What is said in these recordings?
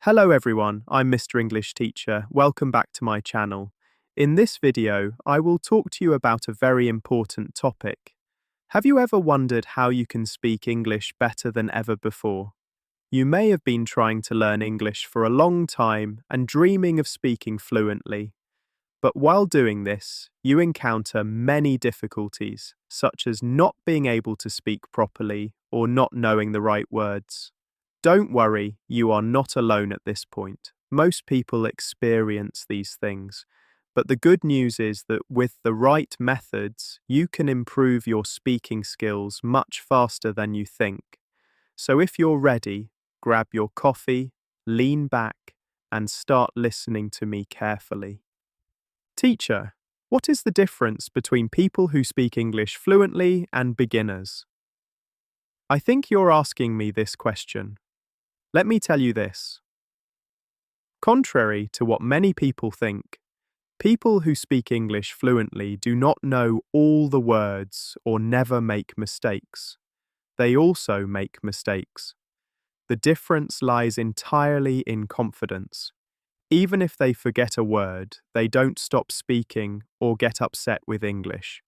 Hello everyone, I'm Mr. English Teacher. Welcome back to my channel. In this video, I will talk to you about a very important topic. Have you ever wondered how you can speak English better than ever before? You may have been trying to learn English for a long time and dreaming of speaking fluently. But while doing this, you encounter many difficulties, such as not being able to speak properly or not knowing the right words. Don't worry, you are not alone at this point. Most people experience these things. But the good news is that with the right methods, you can improve your speaking skills much faster than you think. So if you're ready, grab your coffee, lean back, and start listening to me carefully. Teacher, what is the difference between people who speak English fluently and beginners? I think you're asking me this question. Let me tell you this. Contrary to what many people think, people who speak English fluently do not know all the words or never make mistakes. They also make mistakes. The difference lies entirely in confidence. Even if they forget a word, they don't stop speaking or get upset with English.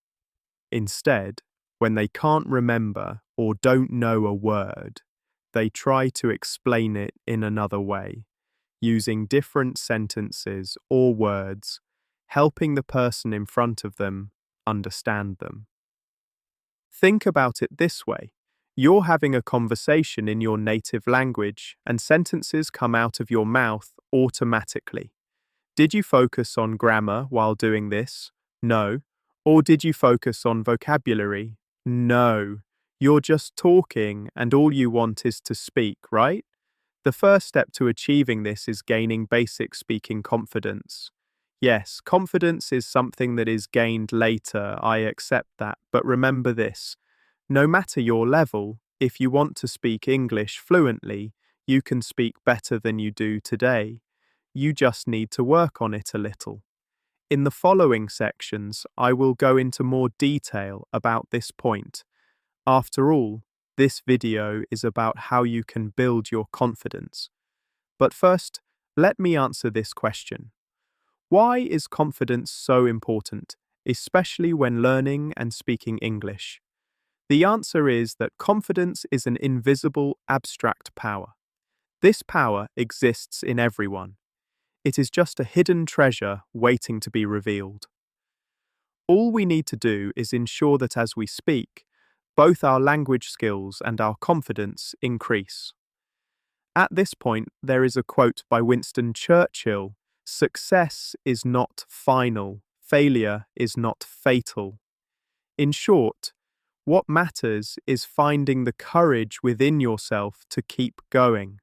Instead, when they can't remember or don't know a word, they try to explain it in another way, using different sentences or words, helping the person in front of them understand them. Think about it this way. You're having a conversation in your native language and sentences come out of your mouth automatically. Did you focus on grammar while doing this? No. Or did you focus on vocabulary? No. You're just talking and all you want is to speak, right? The first step to achieving this is gaining basic speaking confidence. Yes, confidence is something that is gained later, I accept that, but remember this. No matter your level, if you want to speak English fluently, you can speak better than you do today. You just need to work on it a little. In the following sections, I will go into more detail about this point. After all, this video is about how you can build your confidence. But first, let me answer this question. Why is confidence so important, especially when learning and speaking English? The answer is that confidence is an invisible, abstract power. This power exists in everyone. It is just a hidden treasure waiting to be revealed. All we need to do is ensure that as we speak, both our language skills and our confidence increase. At this point, there is a quote by Winston Churchill: "Success is not final, failure is not fatal." In short, what matters is finding the courage within yourself to keep going.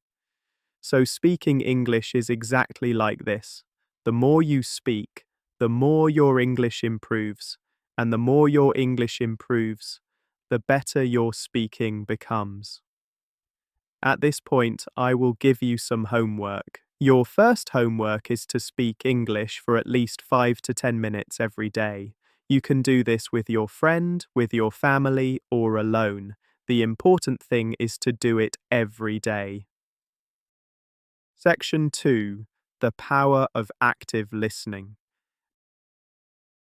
So speaking English is exactly like this. The more you speak, the more your English improves, and the more your English improves, the better your speaking becomes. At this point, I will give you some homework. Your first homework is to speak English for at least 5 to 10 minutes every day. You can do this with your friend, with your family, or alone. The important thing is to do it every day. Section 2. The power of active listening.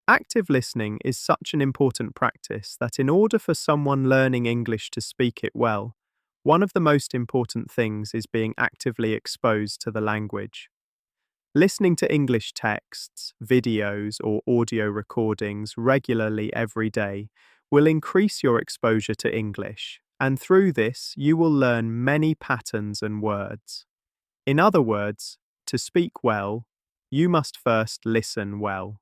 Active listening is such an important practice that in order for someone learning English to speak it well, one of the most important things is being actively exposed to the language. Listening to English texts, videos, or audio recordings regularly every day will increase your exposure to English, and through this you will learn many patterns and words. In other words, to speak well, you must first listen well.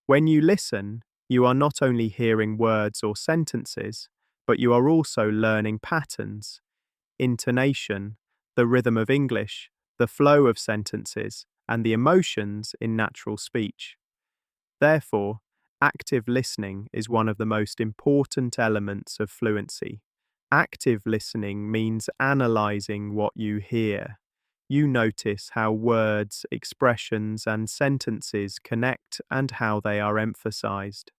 When you listen, you are not only hearing words or sentences, but you are also learning patterns, intonation, the rhythm of English, the flow of sentences, and the emotions in natural speech. Therefore, active listening is one of the most important elements of fluency. Active listening means analysing what you hear. You notice how words, expressions, and sentences connect and how they are emphasized.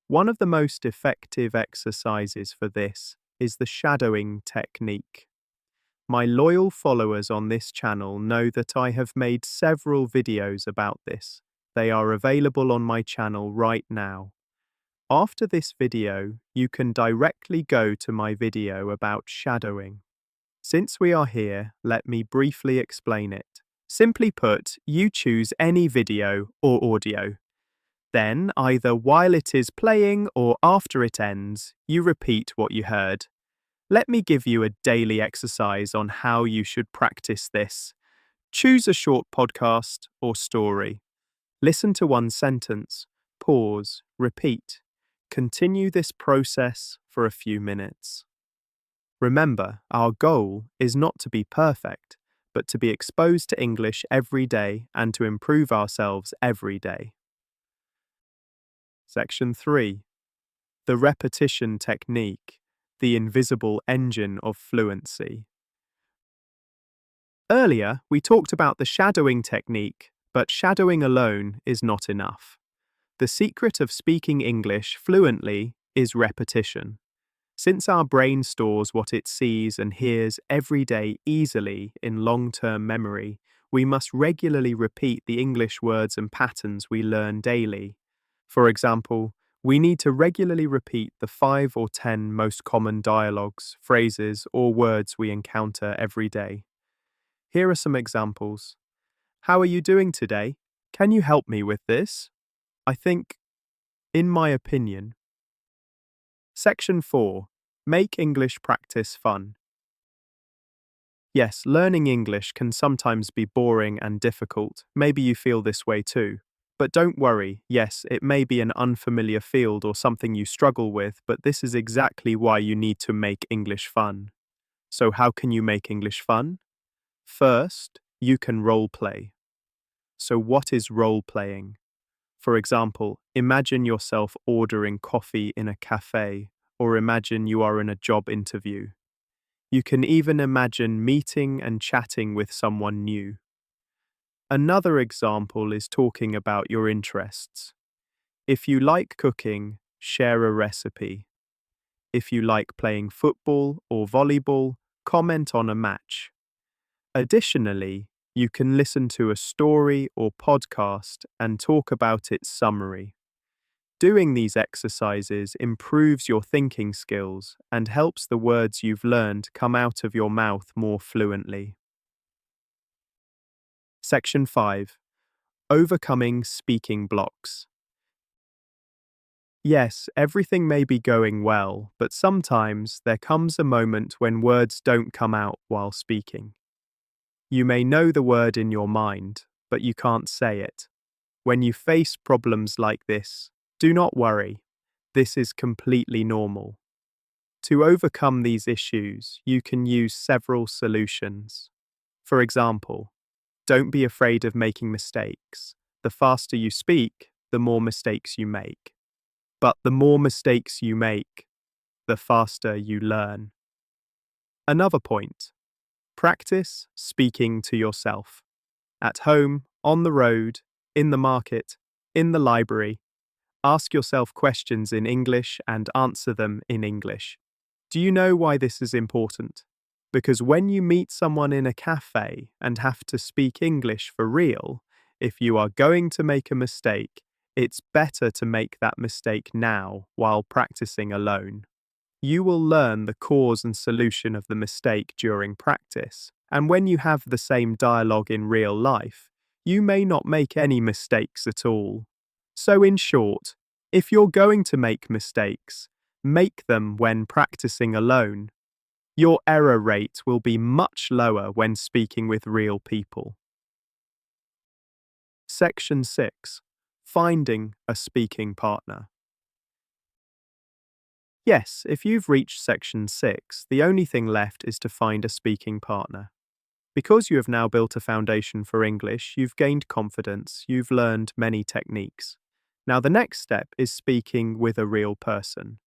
One of the most effective exercises for this is the shadowing technique. My loyal followers on this channel know that I have made several videos about this. They are available on my channel right now. After this video, you can directly go to my video about shadowing. Since we are here, let me briefly explain it. Simply put, you choose any video or audio. Then, either while it is playing or after it ends, you repeat what you heard. Let me give you a daily exercise on how you should practice this. Choose a short podcast or story. Listen to one sentence, pause, repeat. Continue this process for a few minutes. Remember, our goal is not to be perfect, but to be exposed to English every day and to improve ourselves every day. Section 3. The repetition technique, the invisible engine of fluency. Earlier, we talked about the shadowing technique, but shadowing alone is not enough. The secret of speaking English fluently is repetition. Since our brain stores what it sees and hears every day easily in long-term memory, we must regularly repeat the English words and patterns we learn daily. For example, we need to regularly repeat the 5 or 10 most common dialogues, phrases, or words we encounter every day. Here are some examples. How are you doing today? Can you help me with this? I think, in my opinion. Section 4. Make English practice fun. Yes, learning English can sometimes be boring and difficult. Maybe you feel this way too. But don't worry, yes, it may be an unfamiliar field or something you struggle with, but this is exactly why you need to make English fun. So how can you make English fun? First, you can role play. So what is role playing? For example, imagine yourself ordering coffee in a cafe, or imagine you are in a job interview. You can even imagine meeting and chatting with someone new. Another example is talking about your interests. If you like cooking, share a recipe. If you like playing football or volleyball, comment on a match. Additionally, you can listen to a story or podcast and talk about its summary. Doing these exercises improves your thinking skills and helps the words you've learned come out of your mouth more fluently. Section 5. Overcoming speaking blocks. Yes, everything may be going well, but sometimes there comes a moment when words don't come out while speaking. You may know the word in your mind, but you can't say it. When you face problems like this, do not worry. This is completely normal. To overcome these issues, you can use several solutions. For example, don't be afraid of making mistakes. The faster you speak, the more mistakes you make. But the more mistakes you make, the faster you learn. Another point. Practice speaking to yourself. At home, on the road, in the market, in the library. Ask yourself questions in English and answer them in English. Do you know why this is important? Because when you meet someone in a cafe and have to speak English for real, if you are going to make a mistake, it's better to make that mistake now while practicing alone. You will learn the cause and solution of the mistake during practice, and when you have the same dialogue in real life, you may not make any mistakes at all. So in short, if you're going to make mistakes, make them when practicing alone. Your error rate will be much lower when speaking with real people. Section 6. Finding a speaking partner. Yes, if you've reached Section 6, the only thing left is to find a speaking partner. Because you have now built a foundation for English, you've gained confidence, you've learned many techniques. Now the next step is speaking with a real person.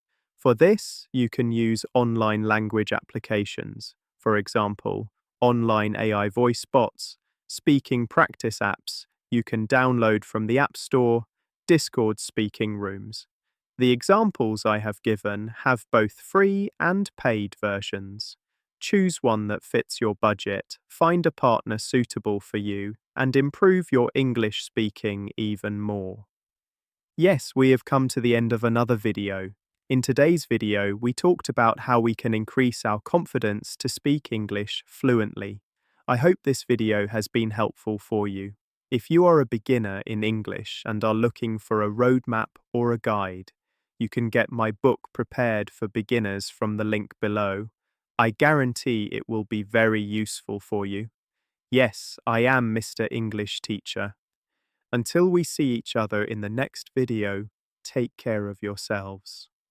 For this, you can use online language applications, for example, online AI voice bots, speaking practice apps you can download from the App Store, Discord speaking rooms. The examples I have given have both free and paid versions. Choose one that fits your budget, find a partner suitable for you, and improve your English speaking even more. Yes, we have come to the end of another video. In today's video, we talked about how we can increase our confidence to speak English fluently. I hope this video has been helpful for you. If you are a beginner in English and are looking for a roadmap or a guide, you can get my book Prepared for Beginners from the link below. I guarantee it will be very useful for you. Yes, I am Mr. English Teacher. Until we see each other in the next video, take care of yourselves.